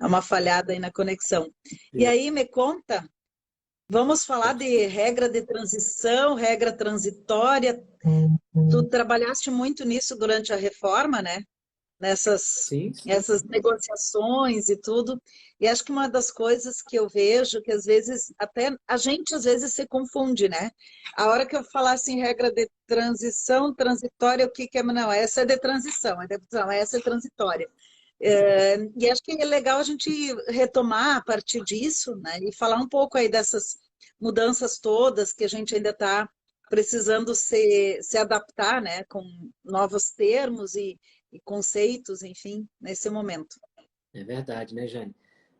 uma falhada aí na conexão. E Beleza. aí, me conta, vamos falar de regra de transição, regra transitória. Tu trabalhaste muito nisso durante a reforma, né? Nessas Sim, sim. essas negociações e tudo. E acho que uma das coisas que eu vejo, que às vezes, até a gente às vezes se confunde, né? A hora que eu falasse em regra de transição, transitória, o que que é? Não, essa é de transição, não, essa é transitória. E acho que é legal a gente retomar a partir disso, né? E falar um pouco aí dessas mudanças todas que a gente ainda está precisando se adaptar, né? Com novos termos e conceitos, enfim, nesse momento. É verdade, né, Jane?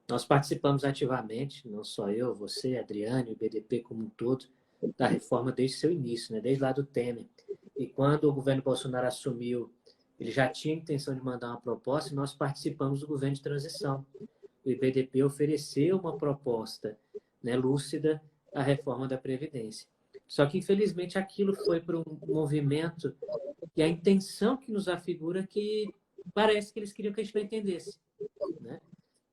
Nós participamos ativamente, não só eu, você, Adriane, o BDP como um todo, da reforma desde seu início, né? Desde lá do Temer. E quando o governo Bolsonaro assumiu, ele já tinha a intenção de mandar uma proposta e nós participamos do governo de transição. O IBDP ofereceu uma proposta, né, lúcida à reforma da Previdência. Só que, infelizmente, aquilo foi para um movimento e a intenção que nos afigura é que parece que eles queriam que a gente não entendesse, né?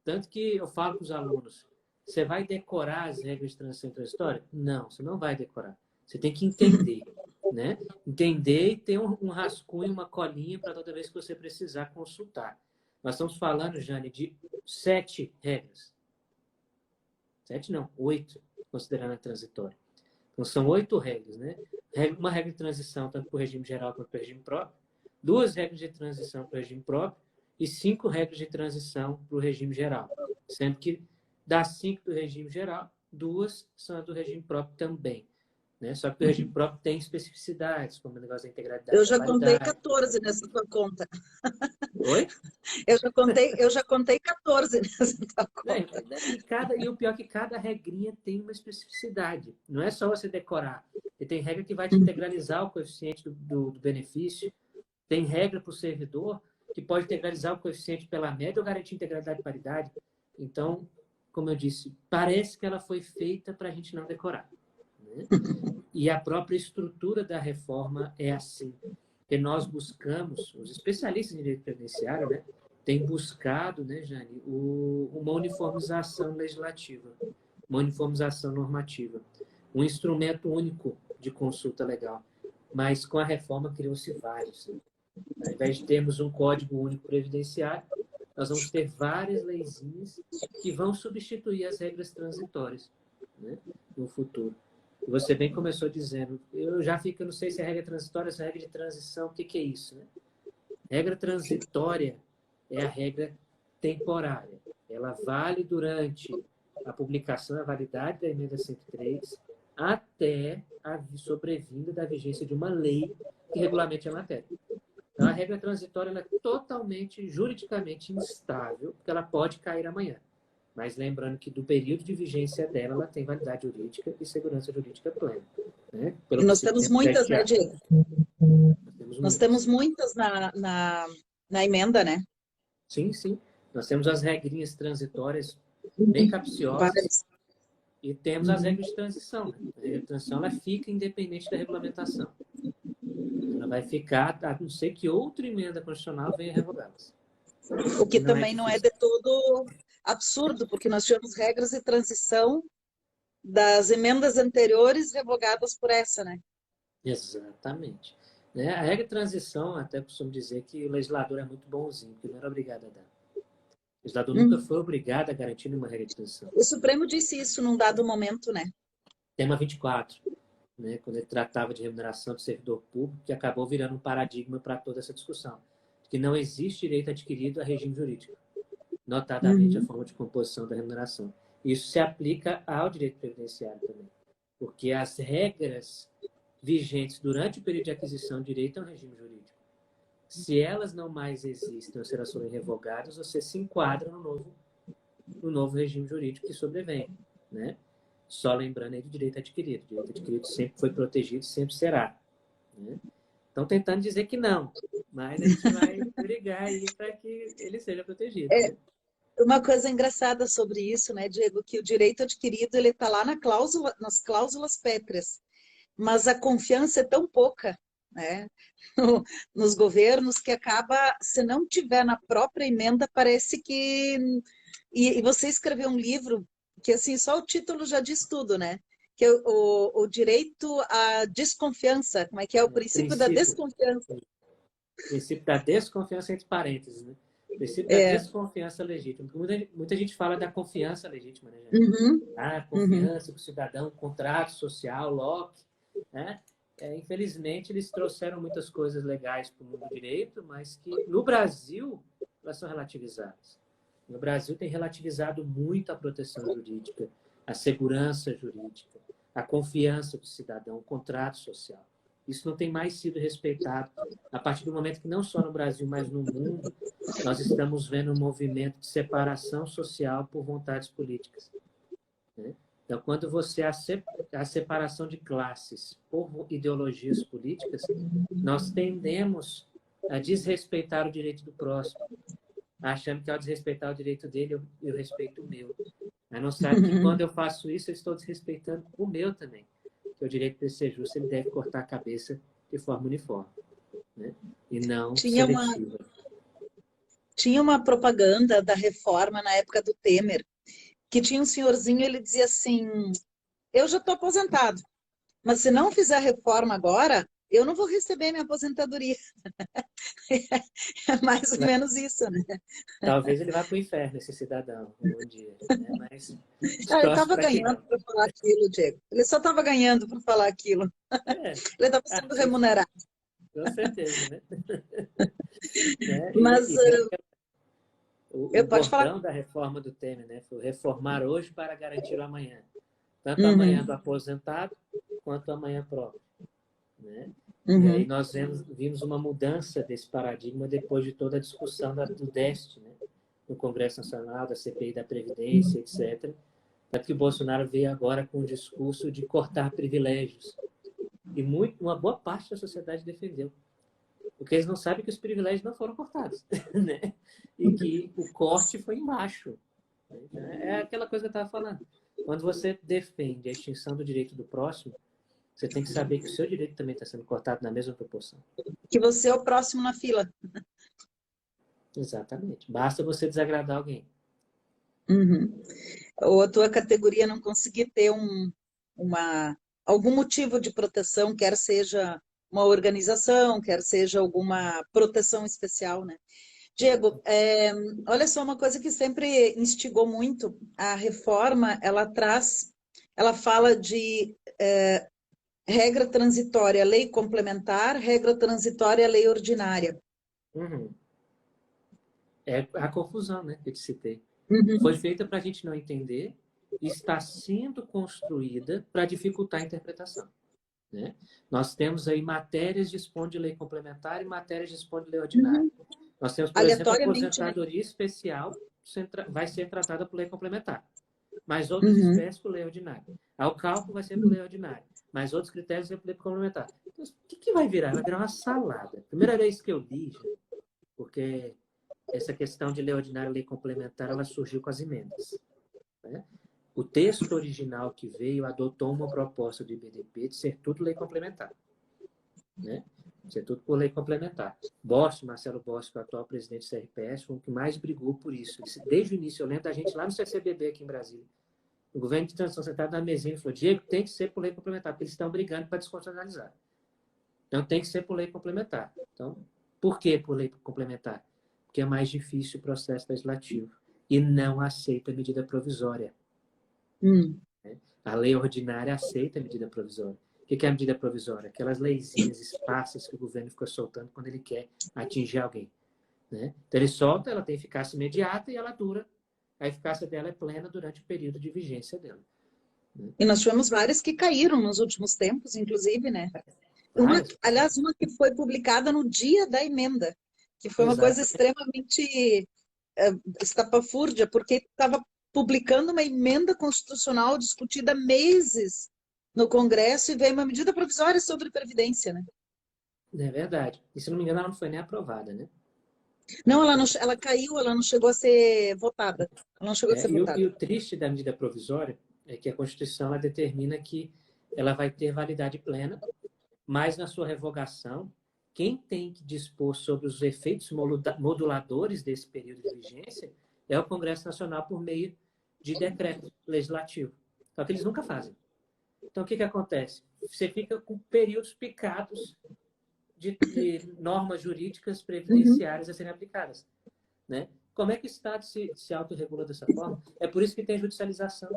Tanto que eu falo para os alunos, você vai decorar as regras de transição e transitória? Não, você não vai decorar. Você tem que entender, né? Entender e ter um rascunho, uma colinha para toda vez que você precisar consultar. Nós estamos falando, Jane, de 7 regras. 7 não, 8, considerando a transitória. Então, são 8 regras, né? Uma regra de transição, tanto para o regime geral quanto para o regime próprio. 2 regras de transição para o regime próprio e 5 regras de transição para o regime geral. Sendo que das 5 do regime geral, 2 são as do regime próprio também. Né? Só que o regime próprio tem especificidades, como o negócio da Eu integralidade da já contei paridade. 14 nessa tua conta. Oi? Eu já contei 14 nessa tua Né? conta. E o pior é que cada regrinha tem uma especificidade. Não é só você decorar. E tem regra que vai te integralizar o coeficiente do benefício. Tem regra para o servidor que pode integralizar o coeficiente pela média ou garantir integralidade de paridade. Então, como eu disse, parece que ela foi feita para a gente não decorar. Né? E a própria estrutura da reforma é assim. Que nós buscamos, os especialistas em direito previdenciário, né, têm buscado, né, Jane, uma uniformização legislativa, uma uniformização normativa, um instrumento único de consulta legal. Mas com a reforma criou-se vários. Né? Ao invés de termos um código único previdenciário, nós vamos ter várias leizinhas que vão substituir as regras transitórias, né, no futuro. Você bem começou dizendo, eu já fico, eu não sei se é regra transitória, se é regra de transição, o que, que é isso, né? Regra transitória é a regra temporária. Ela vale durante a publicação, a validade da emenda 103, até a sobrevinda da vigência de uma lei que regulamente a matéria. Então, a regra transitória ela é totalmente, juridicamente instável, porque ela pode cair amanhã. Mas lembrando que do período de vigência dela, ela tem validade jurídica e segurança jurídica plena. Né? E Pelo nós temos procedimento muitas, né, 7A. Diego? Nós temos Nós temos muitas. muitas na emenda, né? Sim, sim. Nós temos as regrinhas transitórias bem capciosas Várias. e temos as regras de transição. Né? A regra de transição ela fica independente da regulamentação. Ela vai ficar, a não ser que outra emenda constitucional venha revogá-las. O que E não é também não é de difícil. todo absurdo, porque nós tivemos regras de transição das emendas anteriores revogadas por essa, né? Exatamente. Né? A regra de transição, até costumo dizer que o legislador é muito bonzinho, porque não era obrigado a dar. O legislador nunca Uhum. foi obrigado a garantir nenhuma regra de transição. O Supremo disse isso num dado momento, né? Tema 24, né? Quando ele tratava de remuneração do servidor público, que acabou virando um paradigma para toda essa discussão. Que não existe direito adquirido a regime jurídico, notadamente a Uhum. forma de composição da remuneração. Isso se aplica ao direito previdenciário também, porque as regras vigentes durante o período de aquisição de direito é um regime jurídico. Se elas não mais existem ou se elas forem revogadas, você se enquadra no novo regime jurídico que sobrevém. Né? Só lembrando aí do direito adquirido. O direito adquirido sempre foi protegido, sempre será. Né? Estão tentando dizer que não, mas a gente vai brigar aí para que ele seja protegido. É Né? uma coisa engraçada sobre isso, né, Diego, que o direito adquirido ele está lá na cláusula, nas cláusulas pétreas, mas a confiança é tão pouca, né, nos governos que acaba, se não tiver na própria emenda, parece que E você escreveu um livro que, assim, só o título já diz tudo, né? Que é o direito à desconfiança, como é que é? O O princípio da princípio, desconfiança. princípio da desconfiança entre parênteses, né? Princípio da É. desconfiança legítima. Muita gente fala da confiança legítima, né, Jane? Uhum, Ah, uhum. confiança com o cidadão, contrato social, Locke, né? Infelizmente, eles trouxeram muitas coisas legais para o mundo do direito, mas que no Brasil elas são relativizadas. No Brasil tem relativizado muito a proteção jurídica, a segurança jurídica, a confiança do cidadão, o contrato social. Isso não tem mais sido respeitado a partir do momento que não só no Brasil, mas no mundo, nós estamos vendo um movimento de separação social por vontades políticas, né? Então, quando você a separação de classes por ideologias políticas, nós tendemos a desrespeitar o direito do próximo, achando que ao desrespeitar o direito dele, eu respeito o meu. Mas não sabe que quando eu faço isso, eu estou desrespeitando o meu também. Que o direito de ser justo, ele deve cortar a cabeça de forma uniforme, né? E não Tinha uma, seletiva. tinha uma propaganda da reforma na época do Temer, que tinha um senhorzinho, ele dizia assim: eu já estou aposentado, mas se não fizer reforma agora, eu não vou receber minha aposentadoria. É mais ou menos isso, né? Talvez ele vá para o inferno, esse cidadão, um dia, né? Mas Ah, ele torce estava para que ganhando não. para falar aquilo, Diego. Ele só estava ganhando para falar aquilo. É, Ele estava sendo artista, remunerado. com certeza, né? Né? Mas O pode falar. bordão da reforma do Temer, né? Foi reformar hoje para garantir o amanhã. Tanto o amanhã do Uhum, aposentado, quanto o amanhã próprio, né? E aí uhum. nós vimos uma mudança desse paradigma depois de toda a discussão do DEST, né? No Congresso Nacional, da CPI da Previdência, etc. Tanto que o Bolsonaro veio agora com o discurso de cortar privilégios. E uma boa parte da sociedade defendeu. Porque eles não sabem que os privilégios não foram cortados, né? E que o corte foi embaixo. É aquela coisa que eu estava falando. Quando você defende a extinção do direito do próximo, você tem que saber que o seu direito também está sendo cortado na mesma proporção. Que você é o próximo na fila. Exatamente. Basta você desagradar alguém. Uhum. Ou a tua categoria não conseguir ter algum motivo de proteção, quer seja uma organização, quer seja alguma proteção especial, né? Diego, Exatamente. olha só uma coisa que sempre instigou muito, a reforma, ela fala de regra transitória, lei complementar, regra transitória, lei ordinária. Uhum. É a confusão, né, que eu te citei. Foi Uhum, feita para a gente não entender e está sendo construída para dificultar a interpretação, né? Nós temos aí matérias dispõem de lei complementar e matérias dispõem de lei ordinária. uhum. Nós temos, por exemplo, a Aleatoriamente, né? aposentadoria especial vai ser tratada por lei complementar, mas outras Uhum. espécies por lei ordinária. O cálculo vai ser por lei ordinária, mas outros critérios vão ser por lei complementar. Então, o que vai virar? Vai virar uma salada. Primeira vez que eu li, porque essa questão de lei ordinária e lei complementar, ela surgiu com as emendas, né? O texto original que veio adotou uma proposta do IBDP de ser tudo lei complementar, né? Ser tudo por lei complementar. Marcelo Bosch, que é o atual presidente do CRPS, foi o que mais brigou por isso. Desde o início, eu lembro da gente lá no CCBB aqui em Brasília. O governo de transição sentado na mesinha e falou: Diego, tem que ser por lei complementar, porque eles estão brigando para desconstitucionalizar. Então tem que ser por lei complementar. Então, por que por lei complementar? Porque é mais difícil o processo legislativo e não aceita medida provisória. Hum. A lei ordinária aceita a medida provisória. O que é a medida provisória? Aquelas leizinhas esparsas que o governo fica soltando quando ele quer atingir alguém, né? Então ele solta, ela tem eficácia imediata e ela dura. A eficácia dela é plena durante o período de vigência dela, né? E nós tivemos várias que caíram nos últimos tempos, inclusive, né? Várias. Aliás, uma que foi publicada no dia da emenda, que foi uma coisa Exatamente. extremamente estapafúrdia, porque estava publicando uma emenda constitucional discutida há meses no Congresso e veio uma medida provisória sobre Previdência, né? É verdade. E se não me engano, ela não foi nem aprovada, né? Não, ela caiu, ela não chegou a ser votada. Ela não chegou a ser E votada. o triste da medida provisória é que a Constituição ela determina que ela vai ter validade plena, mas na sua revogação, quem tem que dispor sobre os efeitos moduladores desse período de vigência é o Congresso Nacional por meio de decreto legislativo. Só que eles nunca fazem. Então, o que acontece? Você fica com períodos picados de normas jurídicas previdenciárias a serem aplicadas. Né? Como é que o Estado se autorregula dessa forma? É por isso que tem judicialização.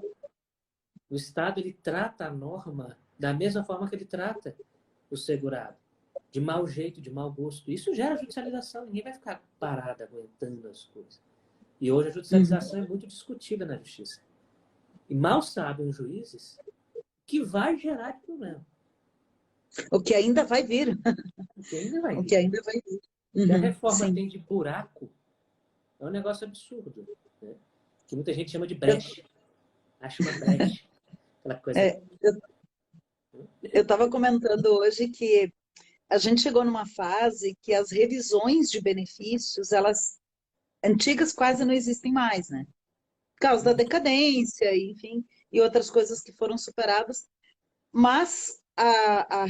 O Estado ele trata a norma da mesma forma que ele trata o segurado, de mau jeito, de mau gosto. Isso gera judicialização. Ninguém vai ficar parado aguentando as coisas. E hoje a judicialização é muito discutida na justiça. E mal sabem os juízes que vai gerar problema. O que ainda vai vir. O que ainda vai vir. O que ainda vai vir. O que a reforma sim. tem de buraco é um negócio absurdo. Né? Que muita gente chama de brecha. Acha uma brecha. Aquela coisa... Eu estava comentando hoje que a gente chegou numa fase que as revisões de benefícios, elas antigas quase não existem mais, né? Por causa da decadência, enfim, e outras coisas que foram superadas. Mas a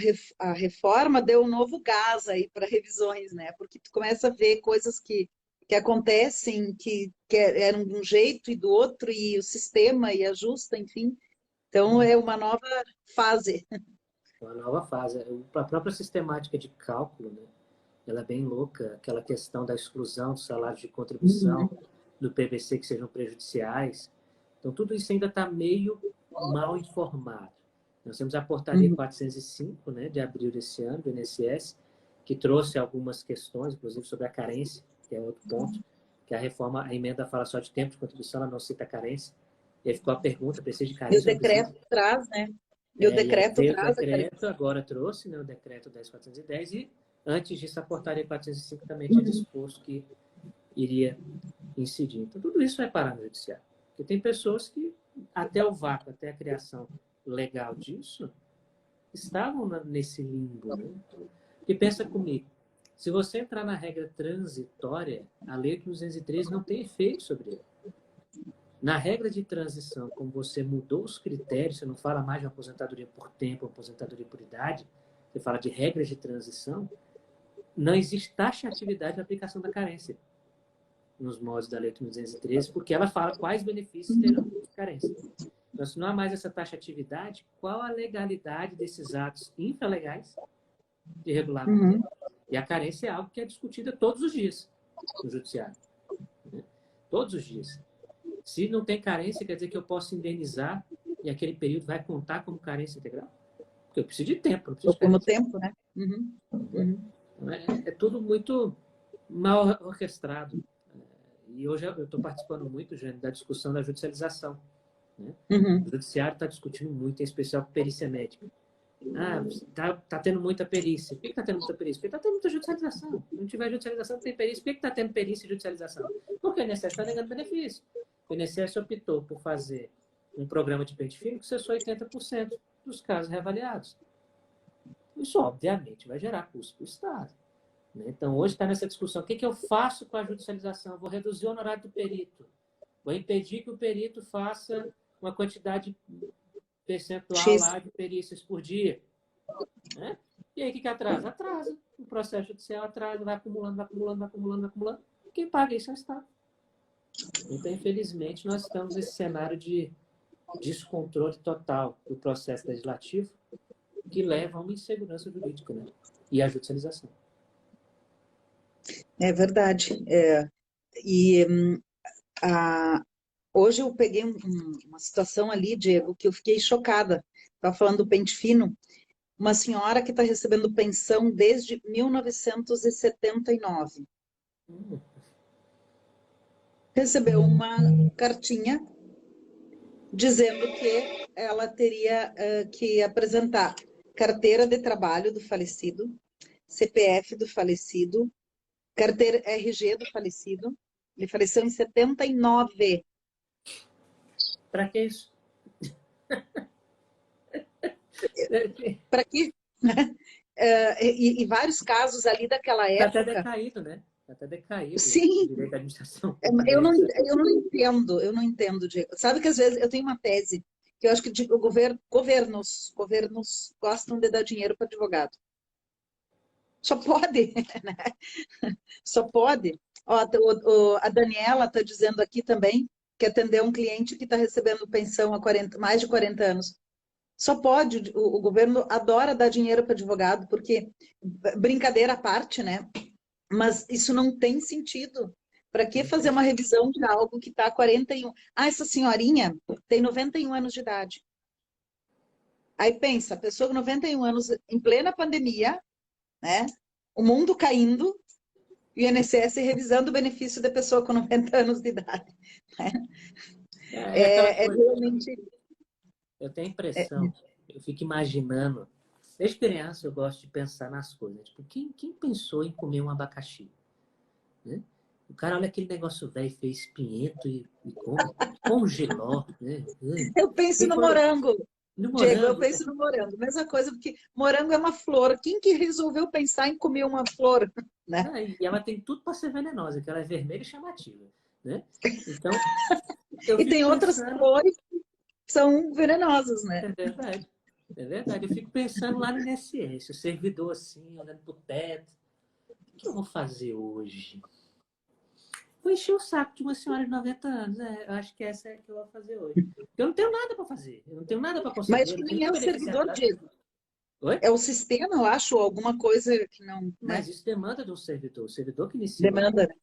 reforma deu um novo gás aí para revisões, né? Porque tu começa a ver coisas que acontecem, que eram de um jeito e do outro, e o sistema e ajusta, enfim. Então, é uma nova fase. Uma nova fase. A própria sistemática de cálculo, né? Ela é bem louca. Aquela questão da exclusão dos salários de contribuição do PVC que sejam prejudiciais. Então, tudo isso ainda está meio mal informado. Nós temos a portaria 405, né, de abril desse ano, do INSS, que trouxe algumas questões, inclusive sobre a carência, que é outro ponto, que a reforma, a emenda fala só de tempo de contribuição, ela não cita a carência. E aí ficou a pergunta, precisa de carência? E o decreto traz, né? E o decreto traz. O decreto agora trouxe, né, o decreto 10.410, e antes disso a portaria 405 também tinha disposto que iria incidir. Então, tudo isso vai parar no judiciário. Porque tem pessoas que, até o vácuo, até a criação legal disso, estavam nesse limbo. Né? Porque pensa comigo, se você entrar na regra transitória, a Lei 213 não tem efeito sobre ele. Na regra de transição, como você mudou os critérios, você não fala mais de uma aposentadoria por tempo, aposentadoria por idade, você fala de regras de transição, não existe taxatividade na aplicação da carência nos moldes da Lei 213, porque ela fala quais benefícios terão carência. Então, se não há mais essa taxatividade, qual a legalidade desses atos infralegais de regulamento? E a carência é algo que é discutida todos os dias no judiciário. Né? Todos os dias. Se não tem carência, quer dizer que eu posso indenizar e aquele período vai contar como carência integral? Porque eu preciso de tempo. Não preciso como tempo, né? Então, é tudo muito mal orquestrado. E hoje eu estou participando muito, Jane, da discussão da judicialização. Né? O judiciário está discutindo muito, em especial perícia médica. Tá tendo muita perícia. Por que está tendo muita perícia? Porque está tendo muita judicialização. Se não tiver judicialização, não tem perícia. Por que está tendo perícia e judicialização? Porque o INSS está negando benefício. O INSS optou por fazer um programa de pente fino que cessou 80% dos casos reavaliados. Isso, obviamente, vai gerar custo para o Estado. Né? Então, hoje está nessa discussão. O que eu faço com a judicialização? Vou reduzir o honorário do perito. Vou impedir que o perito faça uma quantidade percentual lá de perícias por dia. Né? E aí, o que atrasa? Atrasa. O processo judicial atrasa, vai acumulando, vai acumulando, vai acumulando, vai acumulando. Quem paga isso é o Estado. Então, infelizmente, nós estamos nesse cenário de descontrole total do processo legislativo que leva a uma insegurança jurídica, né? E a judicialização. É verdade. Hoje eu peguei uma situação ali, Diego, que eu fiquei chocada. Estava falando do pente fino. Uma senhora que está recebendo pensão desde 1979. Recebeu uma cartinha dizendo que ela teria que apresentar carteira de trabalho do falecido, CPF do falecido, carteira RG do falecido. Ele faleceu em 79. Para que isso? Para quê? E vários casos ali daquela época. Está até decaído, né? Está até decaído. Sim. O direito da administração. Eu não entendo, Diego. Sabe que às vezes eu tenho uma tese que eu acho que o governos gostam de dar dinheiro para advogado. Só pode, né? Só pode. Ó, a Daniela está dizendo aqui também que atendeu um cliente que está recebendo pensão há mais de 40 anos. Só pode, o governo adora dar dinheiro para advogado, porque, brincadeira à parte, né? Mas isso não tem sentido. Para que fazer uma revisão de algo que está há 41? Ah, essa senhorinha tem 91 anos de idade. Aí pensa, a pessoa com 91 anos, em plena pandemia, né? O mundo caindo, e o INSS revisando o benefício da pessoa com 90 anos de idade. Né? É aquela coisa, Realmente. eu tenho a impressão, eu fico imaginando, desde criança eu gosto de pensar nas coisas. Tipo, quem pensou em comer um abacaxi? Né? O cara olha aquele negócio velho, fez espinhento e come, congelou, né? Eu penso Quem no foi morango. no Diego, eu morango? penso no morango. Mesma coisa, porque morango é uma flor. Quem que resolveu pensar em comer uma flor? Né? E ela tem tudo para ser venenosa, que ela é vermelha e chamativa, né? Então, eu E fico tem outras pensando, flores que são venenosas, né? é verdade, é verdade. Eu fico pensando lá no INSS, o servidor assim, olhando pro teto. O que eu vou fazer hoje? Vou encher o saco de uma senhora de 90 anos. Eu acho que essa é a que eu vou fazer hoje. Eu não tenho nada para fazer, eu não tenho nada para Mas conceder, que não tenho nem nem é o benefício servidor, atrás. Diego. Oi? É o sistema, eu acho, ou alguma coisa que não, né? Mas isso demanda de um servidor, o servidor que inicia o Demanda. alerta.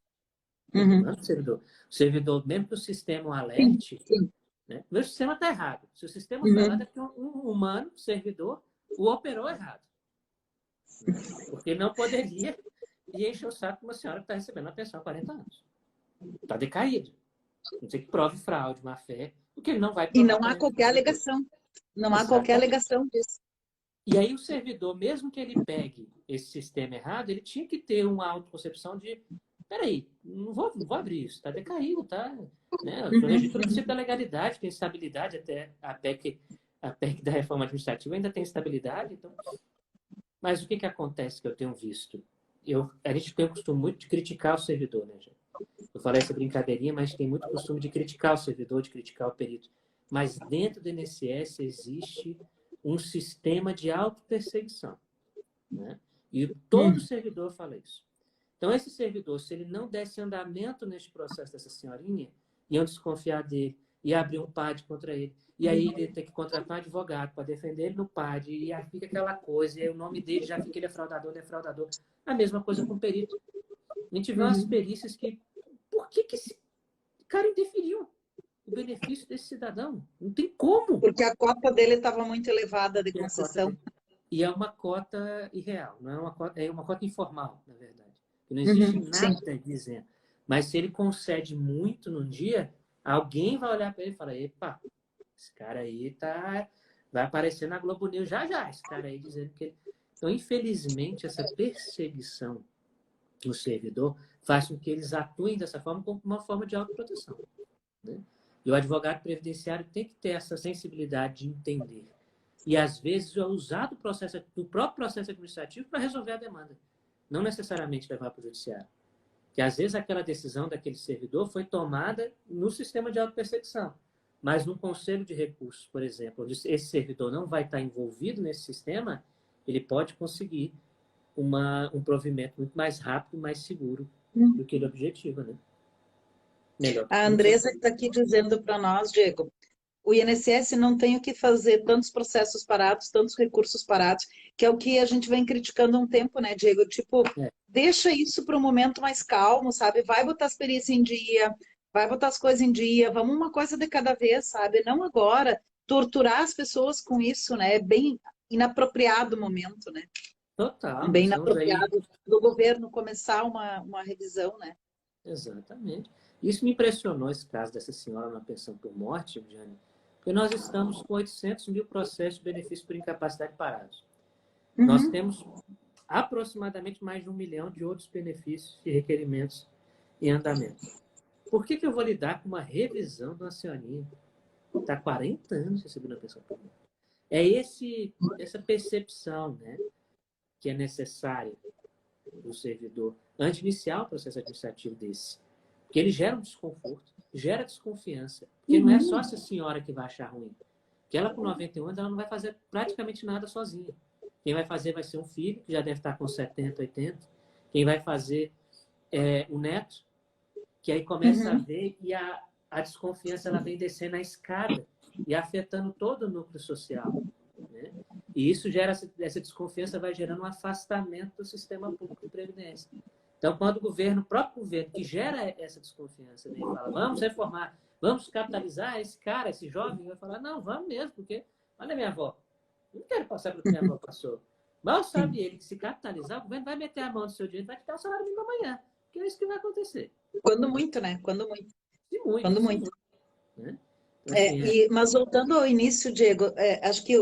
Uhum. Demanda do servidor. O servidor, mesmo que o sistema o Sim, alerte, sim. né? Meu sistema está errado. Se o sistema foi errado, Uhum. é porque um humano, servidor, o operou errado. Né? Porque ele não poderia ir encher o saco de uma senhora que está recebendo uma pensão há 40 anos. Está decaído. Não sei que prove fraude, má fé, porque ele não vai E provar não para há a gente qualquer depois. alegação. Não há qualquer Exatamente. alegação disso. E aí o servidor, mesmo que ele pegue esse sistema errado, ele tinha que ter uma autoconcepção de peraí, não vou abrir isso, está decaído, tá? Né? Eu sou regido pelo Uhum. princípio da legalidade, tem estabilidade até a PEC da reforma administrativa ainda tem estabilidade, então. Mas o que acontece que eu tenho visto? A gente tem o costume muito de criticar o servidor, né, gente? Eu falei essa brincadeirinha, mas tem muito costume de criticar o servidor, de criticar o perito. Mas dentro do INSS existe um sistema de autoperseguição, né? E todo Uhum. servidor fala isso. Então, esse servidor, se ele não desse andamento neste processo dessa senhorinha, iam desconfiar dele, ia abrir um PAD contra ele. E aí ele ia ter que contratar um advogado para defender ele no PAD, e aí fica aquela coisa, e aí o nome dele já fica, ele é fraudador, ele é fraudador. A mesma coisa com o perito. A gente vê umas Uhum. perícias que... Por que esse cara indeferiu o benefício desse cidadão? Não tem como. Porque a cota dele estava muito elevada de Ter a cota concessão. dele. E é uma cota irreal, não é uma cota, é uma cota informal, na verdade. Não existe Uhum. Sim. nada dizendo. Mas se ele concede muito num dia, alguém vai olhar para ele e falar: epa, esse cara aí vai aparecer na Globo News já já, esse cara aí dizendo que ele. Então, infelizmente, essa perseguição no servidor faz com que eles atuem dessa forma como uma forma de autoproteção. Né? E o advogado previdenciário tem que ter essa sensibilidade de entender. E, às vezes, é usado do próprio processo administrativo para resolver a demanda. Não necessariamente levar para o judiciário. Que, às vezes, aquela decisão daquele servidor foi tomada no sistema de autoperseguição. Mas, num conselho de recursos, por exemplo, onde esse servidor não vai estar envolvido nesse sistema, ele pode conseguir um provimento muito mais rápido e mais seguro do que ele objetiva, né? Melhor que A muito só. Andresa está aqui dizendo para nós, Diego, o INSS não tem o que fazer, tantos processos parados, tantos recursos parados, que é o que a gente vem criticando há um tempo, né, Diego? Tipo, É, deixa isso para um momento mais calmo, sabe? Vai botar as perícias em dia, vai botar as coisas em dia, vamos uma coisa de cada vez, sabe? Não agora, torturar as pessoas com isso, né? É bem inapropriado o momento, né? total, Bem nós estamos aí. inapropriado do governo começar uma revisão, né? Exatamente. Isso me impressionou, esse caso dessa senhora na pensão por morte, Jane, porque nós estamos com 800 mil processos de benefício por incapacidade parados. Nós Uhum. temos aproximadamente mais de 1 milhão de outros benefícios e requerimentos em andamento. Por que eu vou lidar com uma revisão de uma senhorinha que está há 40 anos recebendo a pensão por morte? É essa percepção, né, que é necessária do servidor antes de iniciar o processo administrativo desse. Porque ele gera um desconforto, gera desconfiança. Porque não é só Uhum. essa senhora que vai achar ruim. Porque ela, com 91 anos, ela não vai fazer praticamente nada sozinha. Quem vai fazer vai ser um filho, que já deve estar com 70, 80. Quem vai fazer é o neto, que aí começa a ver e a desconfiança ela vem descendo a escada e afetando todo o núcleo social, né? E isso gera, essa desconfiança vai gerando um afastamento do sistema público de previdência. Então, quando o próprio governo, que gera essa desconfiança, né, fala, vamos reformar, vamos capitalizar esse cara, esse jovem, vai falar, não, vamos mesmo, porque, olha a minha avó, eu não quero passar pelo que minha avó passou. Mal sabe ele que se capitalizar, o governo vai meter a mão no seu dinheiro e vai te dar o salário mínimo amanhã, que é isso que vai acontecer. Quando muito, né? Quando muito. Se muito, Quando se muito. muito, né? Então, assim, Mas voltando ao início, Diego, acho que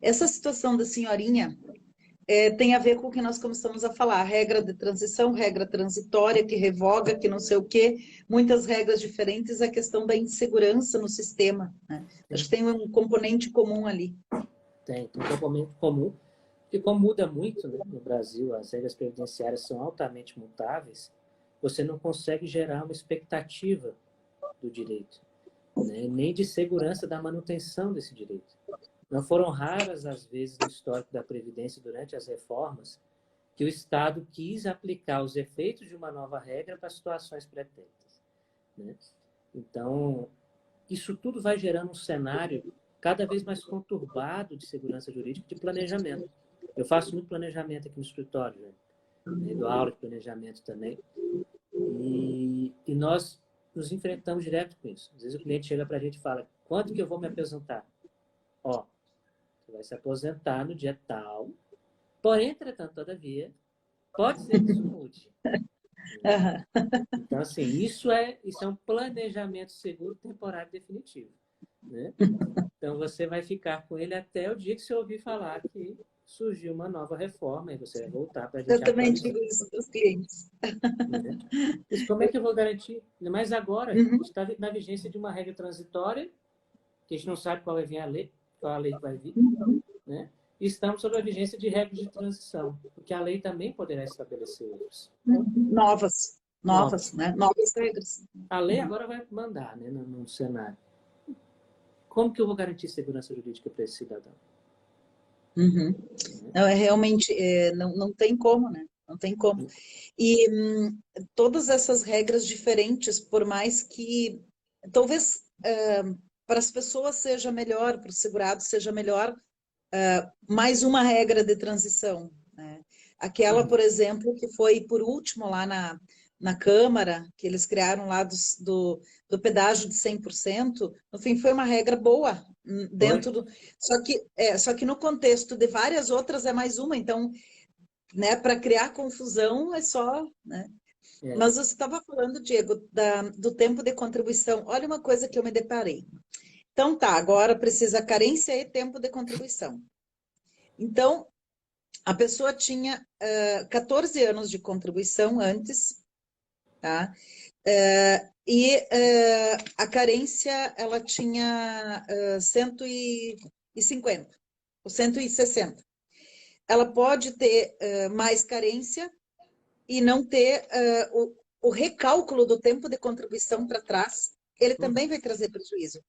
essa situação da senhorinha tem a ver com o que nós começamos a falar, regra de transição, regra transitória, que revoga, que não sei o quê, muitas regras diferentes, a questão da insegurança no sistema, né? Acho que tem um componente comum ali. tem um componente comum, porque como muda muito, né, no Brasil, as regras previdenciárias são altamente mutáveis, você não consegue gerar uma expectativa do direito, né, nem de segurança da manutenção desse direito. Não foram raras as vezes no histórico da Previdência durante as reformas que o Estado quis aplicar os efeitos de uma nova regra para situações pretéritas, né? Então, isso tudo vai gerando um cenário cada vez mais conturbado de segurança jurídica e de planejamento. Eu faço muito planejamento aqui no escritório, né? Dou aula de planejamento também. E nós nos enfrentamos direto com isso. Às vezes o cliente chega para a gente e fala, quando que eu vou me aposentar? Ó, você vai se aposentar no dia tal, porém, entretanto, todavia, pode ser que isso mude. Então, assim, isso é um planejamento seguro temporário definitivo, né? Então, você vai ficar com ele até o dia que você ouvir falar que surgiu uma nova reforma e você vai voltar para a gente Eu também atualizar. digo isso para os clientes. Né? Isso, como é que eu vou garantir? Mas agora, a gente está na vigência de uma regra transitória, que a gente não sabe qual vai vir a lei, qual a lei que vai vir, né? E estamos sob a vigência de regras de transição, porque a lei também poderá estabelecer outros. Novas, né? Novas regras. A lei agora vai mandar, né, no cenário. Como que eu vou garantir segurança jurídica para esse cidadão? Não, realmente, não tem como, né? Não tem como. E todas essas regras diferentes, por mais que talvez para as pessoas seja melhor, para o segurado seja melhor, mais uma regra de transição, né? Aquela, por exemplo, que foi por último lá na Câmara, que eles criaram lá do pedágio de 100%, no fim foi uma regra boa, dentro do... Só que no contexto de várias outras é mais uma, então, né, para criar confusão é só... Né? Mas você estava falando, Diego, do tempo de contribuição. Olha uma coisa que eu me deparei. Então tá, agora precisa carência e tempo de contribuição. Então, a pessoa tinha 14 anos de contribuição antes, tá? A carência, ela tinha 150, ou 160. Ela pode ter mais carência e não ter o recálculo do tempo de contribuição para trás, ele também vai trazer prejuízo.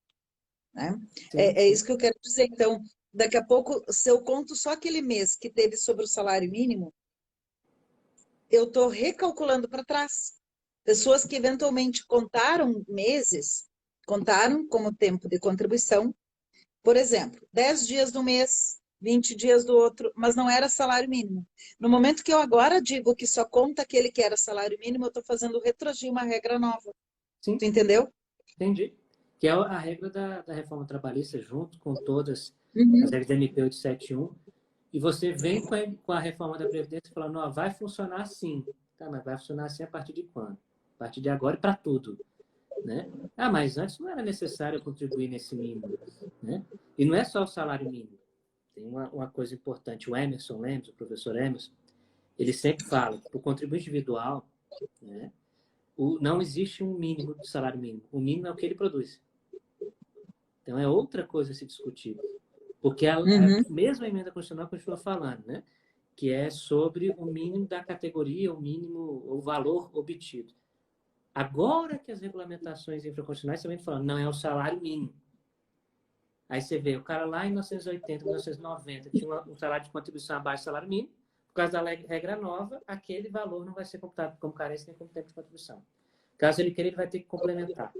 Né? É isso que eu quero dizer. Então, daqui a pouco, se eu conto só aquele mês que teve sobre o salário mínimo, eu estou recalculando para trás. Pessoas que eventualmente contaram meses, contaram como tempo de contribuição, por exemplo, 10 dias do mês, 20 dias do outro, mas não era salário mínimo. No momento que eu agora digo que só conta aquele que era salário mínimo, eu estou fazendo retroagir uma regra nova. Sim. Tu entendeu? Entendi. Que é a regra da reforma trabalhista, junto com todas as regras da MP 871, e você vem com a reforma da Previdência falando, ó, vai funcionar assim. Tá, mas vai funcionar assim a partir de quando? A partir de agora e para tudo. Né? Ah, mas antes não era necessário contribuir nesse mínimo. Né? E não é só o salário mínimo. Tem uma coisa importante. O Emerson Lemos, o professor Emerson, ele sempre fala que para o contribuinte individual, né, não existe um mínimo de salário mínimo. O mínimo é o que ele produz. Então, é outra coisa a se discutir. Porque a mesma emenda constitucional continua falando, né? Que é sobre o mínimo da categoria, o mínimo, o valor obtido. Agora que as regulamentações infraconstitucionais estão falando, não é o salário mínimo. Aí você vê, o cara lá em 1980, 1990, tinha um salário de contribuição abaixo do salário mínimo, por causa da regra nova, aquele valor não vai ser computado como carência nem como tempo de contribuição. Caso ele queira, ele vai ter que complementar.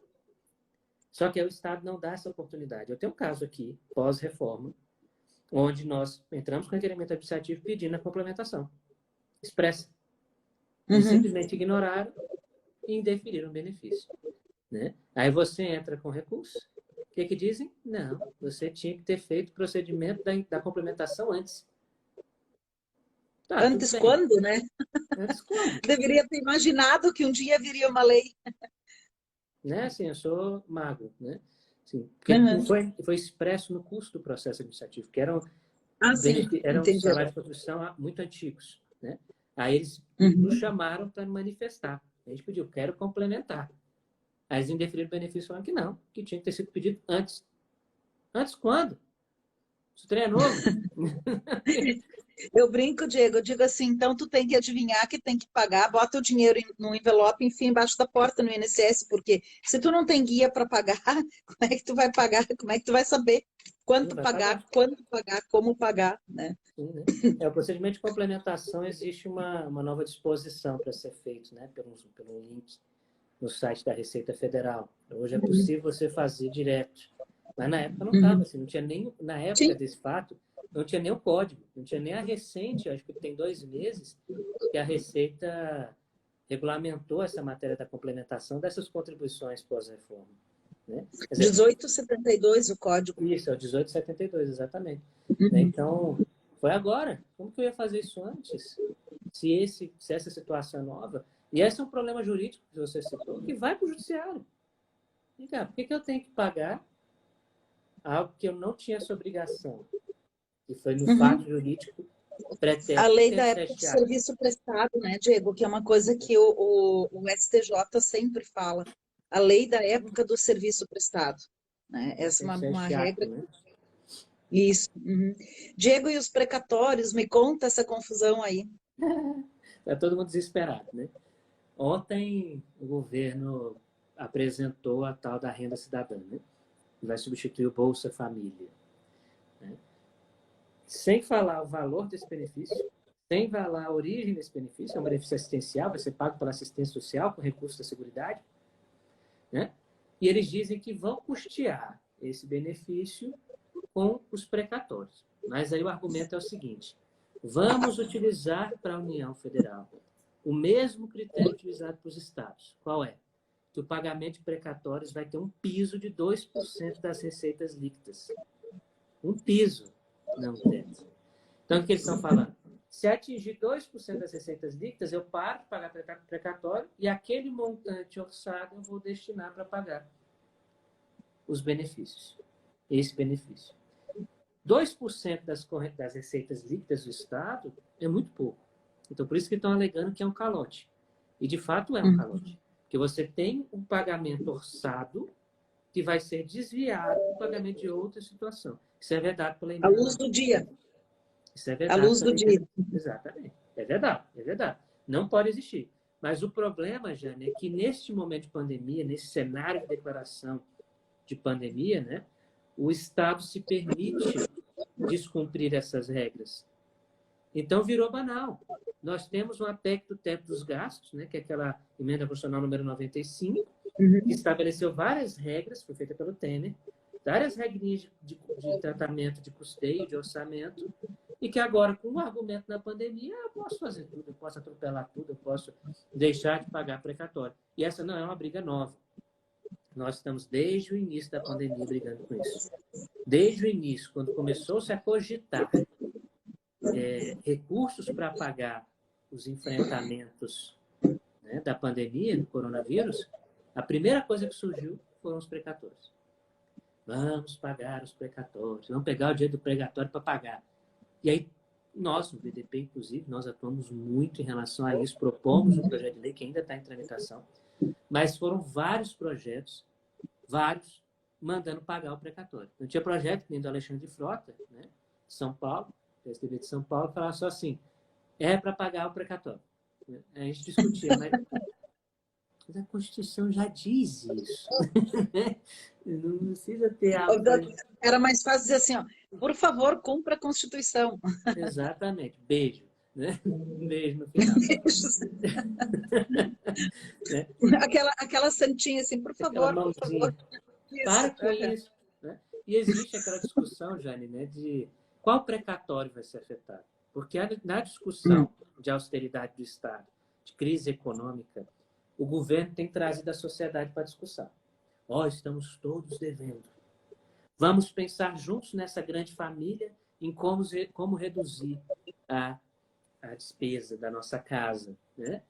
Só que aí o Estado não dá essa oportunidade. Eu tenho um caso aqui, pós-reforma, onde nós entramos com requerimento administrativo pedindo a complementação expressa. E simplesmente ignoraram e indeferiram o benefício. Né? Aí você entra com recurso. O que dizem? Não, você tinha que ter feito o procedimento da complementação antes. Tá, antes quando, né? Antes quando? Deveria ter imaginado que um dia viria uma lei. Né? Assim, eu sou mago, né? Assim, porque não foi expresso no custo do processo administrativo, que eram salários de contribuição muito antigos, né? Aí eles nos chamaram para manifestar. A gente pediu, quero complementar. Aí eles indeferiram o benefício, falando que não, que tinha que ter sido pedido antes. Antes quando? Isso trem é novo? Eu brinco, Diego, eu digo assim, então tu tem que adivinhar que tem que pagar, bota o dinheiro no envelope e enfia embaixo da porta no INSS, porque se tu não tem guia para pagar, como é que tu vai pagar? Como é que tu vai saber quanto pagar, quando pagar, como pagar, né? Sim, né? O procedimento de complementação, existe uma nova disposição para ser feito, né? Pelo link no site da Receita Federal. Hoje é possível você fazer direto. Mas na época não estava, assim, não tinha nem, na época desse fato, não tinha nem o código, não tinha nem a recente, acho que tem 2 meses, que a Receita regulamentou essa matéria da complementação dessas contribuições pós-reforma. Né? 1872 o código. Isso, é o 1872, exatamente. Então, foi agora. Como que eu ia fazer isso antes? Se essa situação é nova. E esse é um problema jurídico que você citou, que vai para o judiciário. E, cara, por que eu tenho que pagar algo que eu não tinha essa obrigação? Que foi no fato jurídico pretérito. A lei da época do serviço prestado, né, Diego? Que é uma coisa que o STJ sempre fala. A lei da época do serviço prestado. Né? Essa é uma regra. Né? Isso. Diego, e os precatórios? Me conta essa confusão aí. Está todo mundo desesperado, né? Ontem o governo apresentou a tal da renda cidadã, né? Que vai substituir o Bolsa Família. Né? Sem falar o valor desse benefício, sem falar a origem desse benefício, é um benefício assistencial, vai ser pago pela assistência social com recurso da Seguridade. Né? E eles dizem que vão custear esse benefício com os precatórios. Mas aí o argumento é o seguinte: vamos utilizar para a União Federal o mesmo critério utilizado para os estados. Qual é? Que o pagamento de precatórios vai ter um piso de 2% das receitas líquidas. Um piso, não teto. Então, o que eles estão falando? Se atingir 2% das receitas líquidas, eu paro de pagar precatório e aquele montante orçado eu vou destinar para pagar os benefícios. Esse benefício. 2% das receitas líquidas do Estado é muito pouco. Então, por isso que estão alegando que é um calote. E, de fato, é um calote. Porque você tem um pagamento orçado que vai ser desviado do pagamento de outra situação. Isso é verdade pela emenda. À luz do dia. Isso é verdade. À luz do dia. Exatamente. É verdade, é verdade. Não pode existir. Mas o problema, Jane, é que neste momento de pandemia, nesse cenário de declaração de pandemia, né, o Estado se permite descumprir essas regras. Então, virou banal. Nós temos uma PEC do teto dos gastos, né, que é aquela emenda constitucional número 95, que estabeleceu várias regras, foi feita pelo Temer, várias regrinhas de tratamento de custeio, de orçamento, e que agora, com o argumento da pandemia, eu posso fazer tudo, eu posso atropelar tudo, eu posso deixar de pagar precatório. E essa não é uma briga nova. Nós estamos desde o início da pandemia brigando com isso. Desde o início, quando começou-se a cogitar recursos para pagar os enfrentamentos, né, da pandemia, do coronavírus, a primeira coisa que surgiu foram os precatórios. Vamos pagar os precatórios, vamos pegar o dinheiro do precatório para pagar. E aí, nós, no BDP, inclusive, nós atuamos muito em relação a isso, propomos um projeto de lei que ainda está em tramitação, mas foram vários projetos, vários, mandando pagar o precatório. Não tinha projeto, nem do Alexandre de Frota, né, de São Paulo, PSDB de São Paulo, falava só assim, é para pagar o precatório. A gente discutia, mas a Constituição já diz isso. Não precisa ter algo... Era mais fácil dizer assim, ó, por favor, cumpra a Constituição. Exatamente. Beijo. né? Um beijo no final. Né? Aquela santinha assim, por Aquela favor, por favor. mãozinha. Para com isso. Né? E existe aquela discussão, Jane, né, de qual precatório vai ser afetado. Porque na discussão de austeridade do Estado, de crise econômica, o governo tem trazido a sociedade para a discussão. Estamos todos devendo. Vamos pensar juntos nessa grande família em como reduzir a despesa da nossa casa. Né?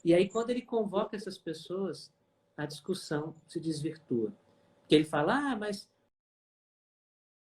E aí, quando ele convoca essas pessoas, a discussão se desvirtua. Porque ele fala, mas